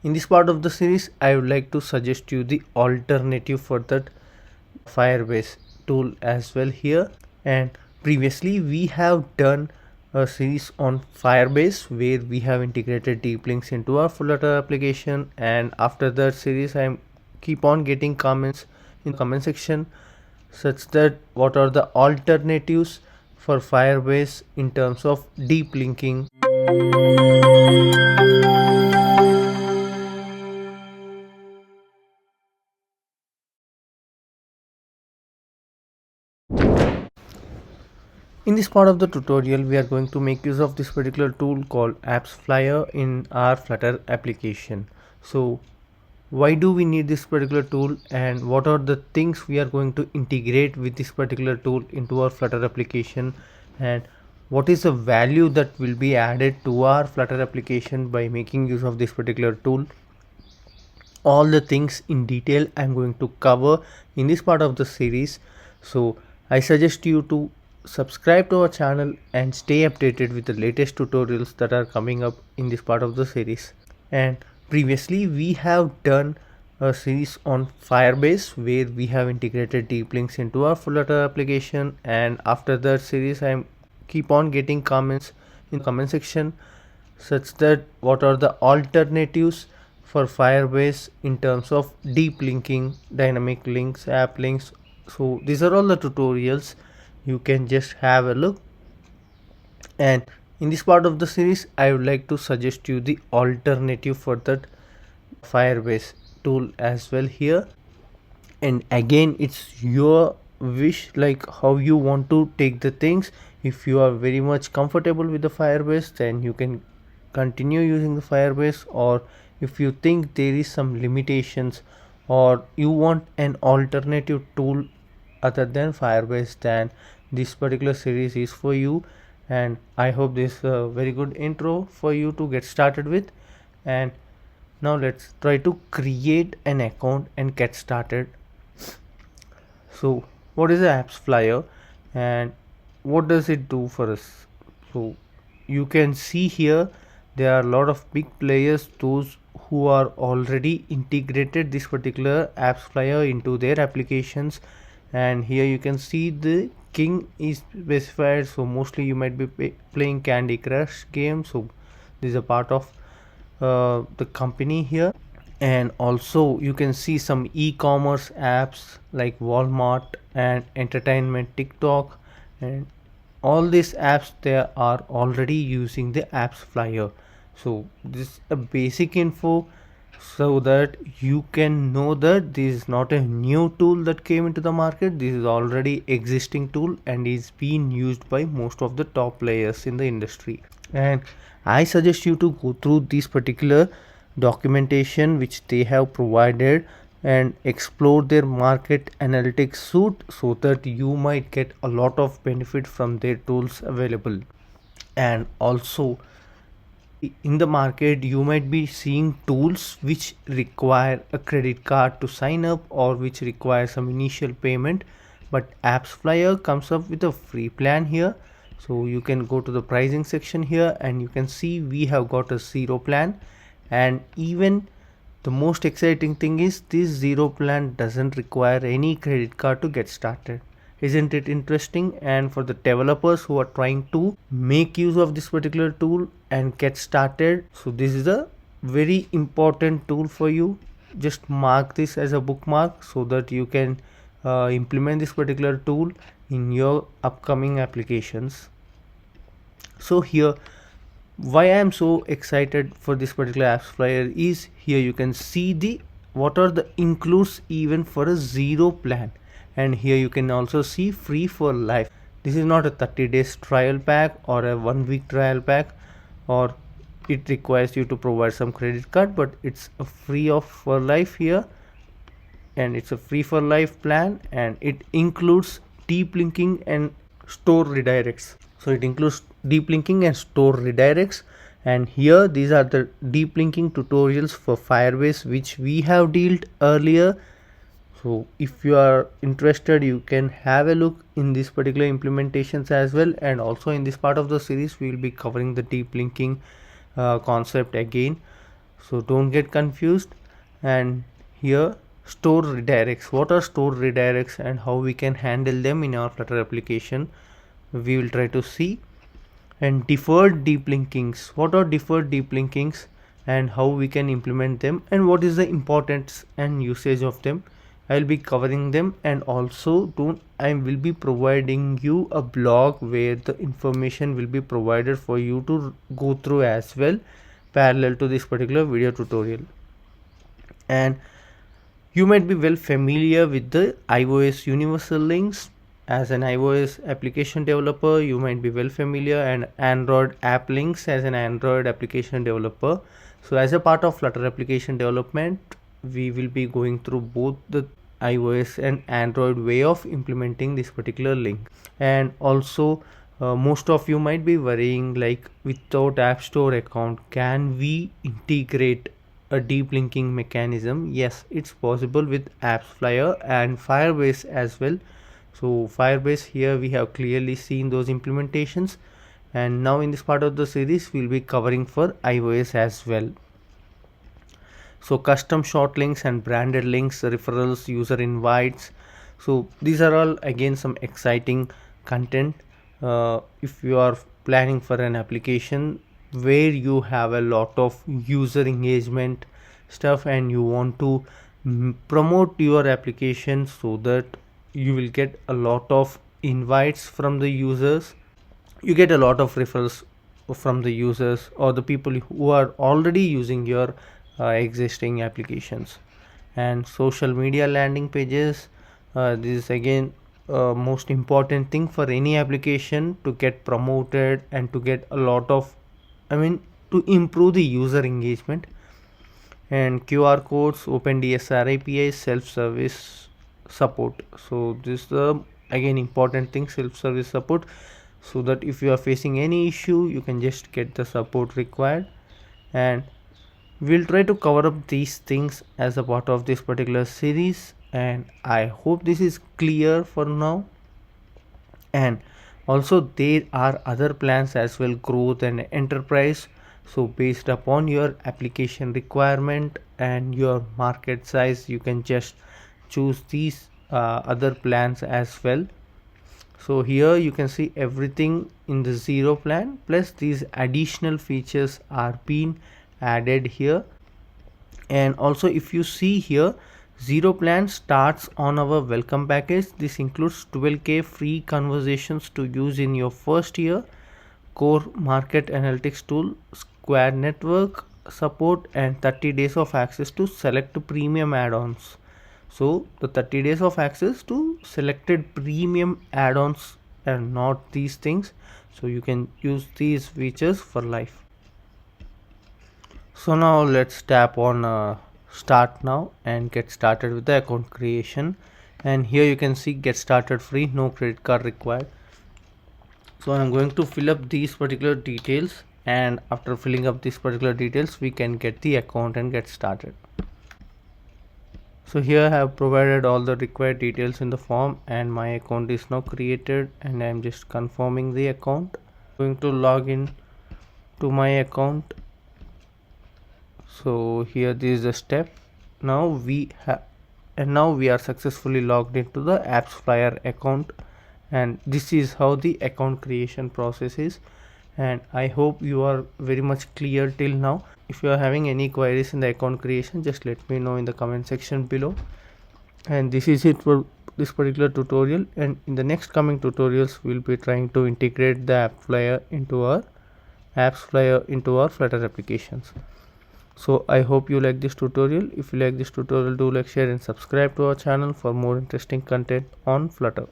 In this part of the series, I would like to suggest you the alternative for that Firebase tool as well here. And previously we have done a series on Firebase where we have integrated deep links into our Flutter application, and after that series I keep on getting comments in the comment section such that what are the alternatives for Firebase in terms of deep linking. In this part of the tutorial, we are going to make use of this particular tool called AppsFlyer in our Flutter application. So why do we need this particular tool, and what are the things we are going to integrate with this particular tool into our Flutter application, and what is the value that will be added to our Flutter application by making use of this particular tool. All the things in detail I'm going to cover in this part of the series. So I suggest you to subscribe to our channel and stay updated with the latest tutorials that are coming up in this part of the series. And previously we have done a series on Firebase where we have integrated deep links into our Flutter application, and after that series I keep on getting comments in the comment section such that what are the alternatives for Firebase in terms of deep linking, dynamic links, app links. So these are all the tutorials, you can just have a look. And in this part of the series I would like to suggest you the alternative for that Firebase tool as well here. And again, it's your wish, like how you want to take the things. If you are very much comfortable with the Firebase, then you can continue using the Firebase, or if you think there is some limitations or you want an alternative tool other than Firebase, then this particular series is for you. And I hope this is a very good intro for you to get started with. And now let's try to create an account and get started. So what is the AppsFlyer and what does it do for us? So you can see here there are a lot of big players, those who are already integrated this particular AppsFlyer into their applications. And here you can see the king is specified, so mostly you might be playing Candy Crush game. So this is a part of the company here. And also you can see some e-commerce apps like Walmart and entertainment TikTok, and all these apps they are already using the AppsFlyer. So this is a basic info so that you can know that this is not a new tool that came into the market. This is already existing tool and is being used by most of the top players in the industry. And I suggest you to go through this particular documentation which they have provided and explore their market analytics suite so that you might get a lot of benefit from their tools available. And also in the market you might be seeing tools which require a credit card to sign up or which require some initial payment, but AppsFlyer comes up with a free plan here. So you can go to the pricing section here and you can see we have got a zero plan. And even the most exciting thing is this zero plan doesn't require any credit card to get started. Isn't it interesting? And for the developers who are trying to make use of this particular tool and get started, so this is a very important tool for you. Just mark this as a bookmark so that you can implement this particular tool in your upcoming applications. So here, why I am so excited for this particular AppsFlyer is here you can see the what are the includes even for a zero plan. And here you can also see free for life. This is not a 30 days trial pack or a 1 week trial pack, or it requires you to provide some credit card, but it's a free of for life here. And it's a free for life plan, and it includes deep linking and store redirects. So it includes deep linking and store redirects. And here these are the deep linking tutorials for Firebase which we have dealt earlier. So if you are interested, you can have a look in this particular implementations as well. And also in this part of the series we will be covering the deep linking concept again. so don't get confused. And here, store redirects. What are store redirects and how we can handle them in our Flutter application, we will try to see. And deferred deep linkings. What are deferred deep linkings and how we can implement them, and what is the importance and usage of them? I'll be covering them, and also I will be providing you a blog where the information will be provided for you to go through as well, parallel to this particular video tutorial. And you might be well familiar with the iOS universal links. As an iOS application developer, you might be well familiar, and Android app links as an Android application developer. So as a part of Flutter application development, we will be going through both the iOS and Android way of implementing this particular link. And also most of you might be worrying, like, without App Store account, can we integrate a deep linking mechanism? Yes, it's possible with AppsFlyer and Firebase as well. So Firebase, here we have clearly seen those implementations, and now in this part of the series we'll be covering for iOS as well. So custom short links and branded links, referrals, user invites. So these are all again some exciting content. If you are planning for an application where you have a lot of user engagement stuff and you want to promote your application so that you will get a lot of invites from the users, you get a lot of referrals from the users or the people who are already using your existing applications. And social media landing pages, this is again most important thing for any application to get promoted and to get a lot of, to improve the user engagement. And QR codes, OpenDSR APIs, self-service support. So this is the again important thing, self-service support, so that if you are facing any issue, you can just get the support required. And we'll try to cover up these things as a part of this particular series, and I hope this is clear for now. And also there are other plans as well, growth and enterprise. So based upon your application requirement and your market size, you can just choose these other plans as well. So here you can see everything in the 0 plan, plus these additional features are being added here. And also if you see here, 0 plan starts on our welcome package. This includes 12k free conversations to use in your first year, core market analytics tool, square network support, and 30 days of access to select premium add-ons. So the 30 days of access to selected premium add-ons and not these things, so you can use these features for life. So now let's tap on start now and get started with the account creation. And here you can see get started free, no credit card required. So I'm going to fill up these particular details, and after filling up these particular details we can get the account and get started. So here I have provided all the required details in the form, and my account is now created, and I'm just confirming the account. I'm going to log in to my account. So here this is the step. Now we are successfully logged into the AppsFlyer account, and this is how the account creation process is. And I hope you are very much clear till now. If you are having any queries in the account creation, just let me know in the comment section below. And this is it for this particular tutorial, and in the next coming tutorials we'll be trying to integrate the AppsFlyer into our Flutter applications. So I hope you like this tutorial. If you like this tutorial, do like, share and subscribe to our channel for more interesting content on Flutter.